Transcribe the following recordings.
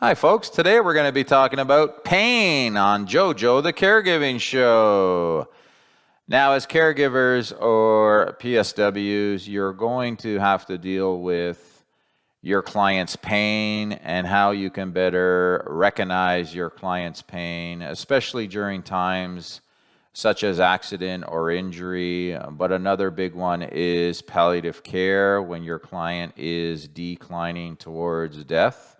Hi, folks. Today we're going to be talking about pain on JoJo the Caregiving Show. Now, as caregivers or PSWs, you're going to have to deal with your client's pain and how you can better recognize your client's pain, especially during times such as accident or injury. But another big one is palliative care when your client is declining towards death.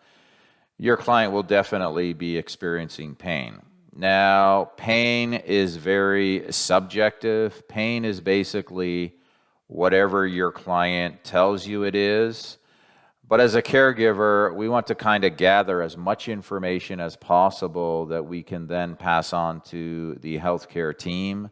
Your client will definitely be experiencing pain. Now, pain is very subjective. Pain is basically whatever your client tells you it is. But as a caregiver, we want to kind of gather as much information as possible that we can then pass on to the healthcare team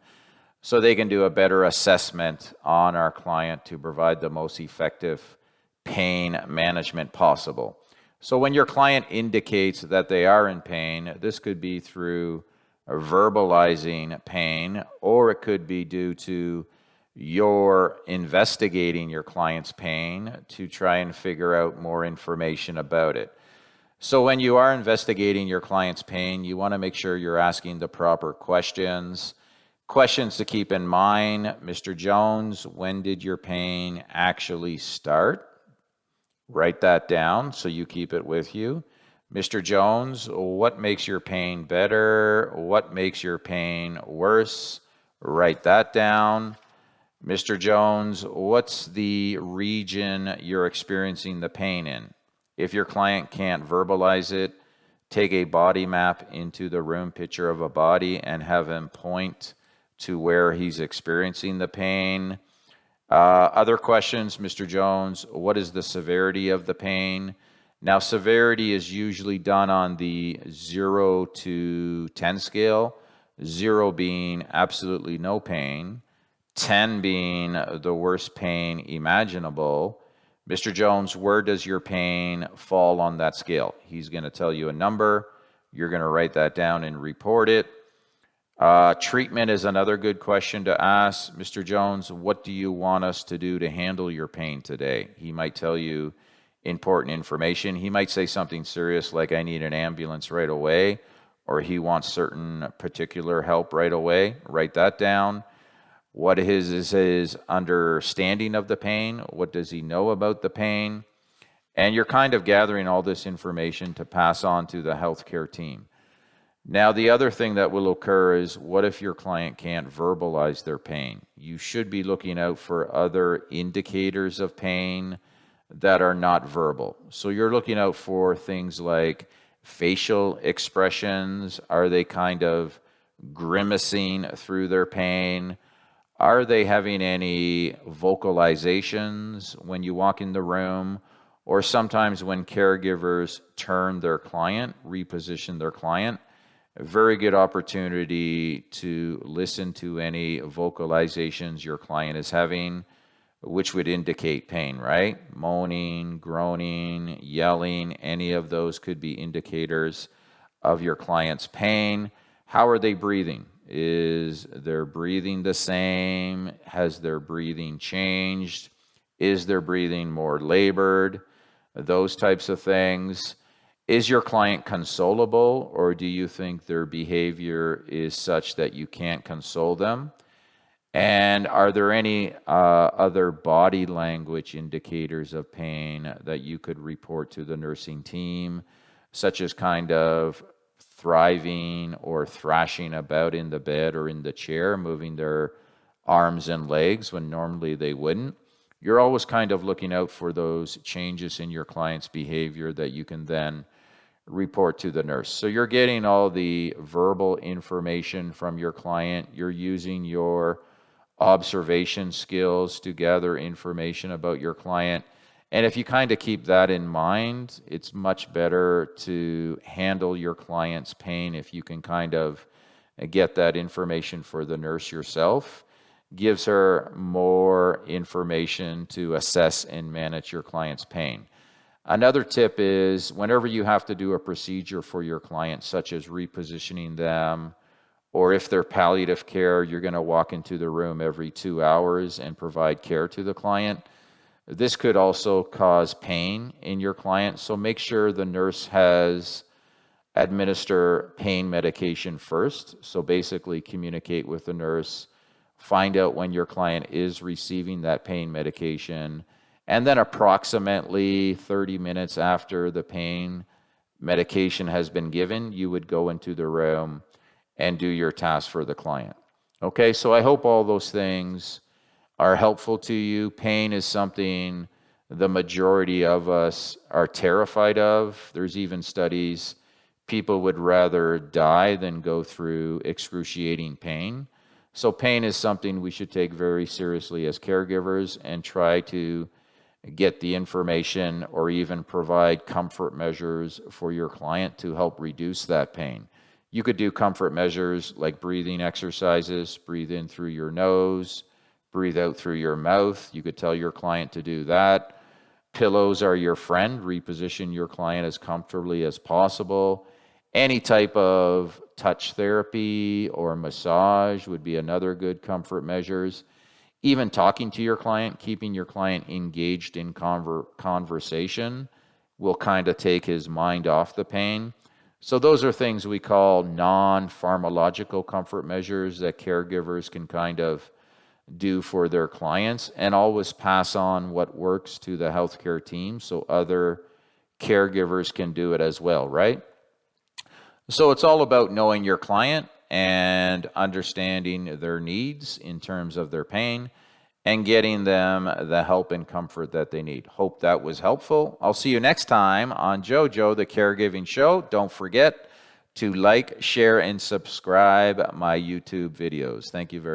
so they can do a better assessment on our client to provide the most effective pain management possible. So when your client indicates that they are in pain, this could be through verbalizing pain, or it could be due to your investigating your client's pain to try and figure out more information about it. So when you are investigating your client's pain, you want to make sure you're asking the proper questions. Questions to keep in mind: Mr. Jones, when did your pain actually start? Write that down so you keep it with you. Mr. Jones, what makes your pain better? What makes your pain worse? Write that down. Mr. Jones, what's the region you're experiencing the pain in? If your client can't verbalize it, take a body map into the room, picture of a body, and have him point to where he's experiencing the pain. Other questions, Mr. Jones, what is the severity of the pain? Now, severity is usually done on the 0 to 10 scale, 0 being absolutely no pain, 10 being the worst pain imaginable. Mr. Jones, where does your pain fall on that scale? He's going to tell you a number. You're going to write that down and report it. Treatment is another good question to ask. Mr. Jones, what do you want us to do to handle your pain today? He might tell you important information. He might say something serious like, I need an ambulance right away, or he wants certain particular help right away. Write that down. What is his understanding of the pain? What does he know about the pain? And you're kind of gathering all this information to pass on to the healthcare team. Now, the other thing that will occur is, what if your client can't verbalize their pain? You should be looking out for other indicators of pain that are not verbal. So you're looking out for things like facial expressions. Are they kind of grimacing through their pain? Are they having any vocalizations when you walk in the room? Or sometimes when caregivers turn their client, reposition their client, a very good opportunity to listen to any vocalizations your client is having, which would indicate pain, right? Moaning, groaning, yelling, any of those could be indicators of your client's pain. How are they breathing? Is their breathing the same? Has their breathing changed? Is their breathing more labored? Those types of things. Is your client consolable, or do you think their behavior is such that you can't console them? And are there any other body language indicators of pain that you could report to the nursing team, such as kind of thriving or thrashing about in the bed or in the chair, moving their arms and legs when normally they wouldn't? You're always kind of looking out for those changes in your client's behavior that you can then report to the nurse. So you're getting all the verbal information from your client. You're using your observation skills to gather information about your client. And if you kind of keep that in mind, it's much better to handle your client's pain if you can kind of get that information for the nurse yourself. Gives her more information to assess and manage your client's pain. Another tip is, whenever you have to do a procedure for your client, such as repositioning them, or if they're palliative care, you're going to walk into the room every 2 hours and provide care to the client. This could also cause pain in your client, so make sure the nurse has administer pain medication first. So basically communicate with the nurse, find out when your client is receiving that pain medication, and then approximately 30 minutes after the pain medication has been given, you would go into the room and do your task for the client. Okay, so I hope all those things are helpful to you. Pain is something the majority of us are terrified of. There's even studies, people would rather die than go through excruciating pain. So pain is something we should take very seriously as caregivers and try to get the information or even provide comfort measures for your client to help reduce that pain. You could do comfort measures like breathing exercises, breathe in through your nose, breathe out through your mouth. You could tell your client to do that. Pillows are your friend. Reposition your client as comfortably as possible. Any type of touch therapy or massage would be another good comfort measures. Even talking to your client, keeping your client engaged in conversation will kind of take his mind off the pain. So those are things we call non-pharmacological comfort measures that caregivers can kind of do for their clients, and always pass on what works to the healthcare team so other caregivers can do it as well, right? So it's all about knowing your client and understanding their needs in terms of their pain and getting them the help and comfort that they need. Hope that was helpful. I'll see you next time on JoJo, the Caregiving Show. Don't forget to like, share, and subscribe my YouTube videos. Thank you very much.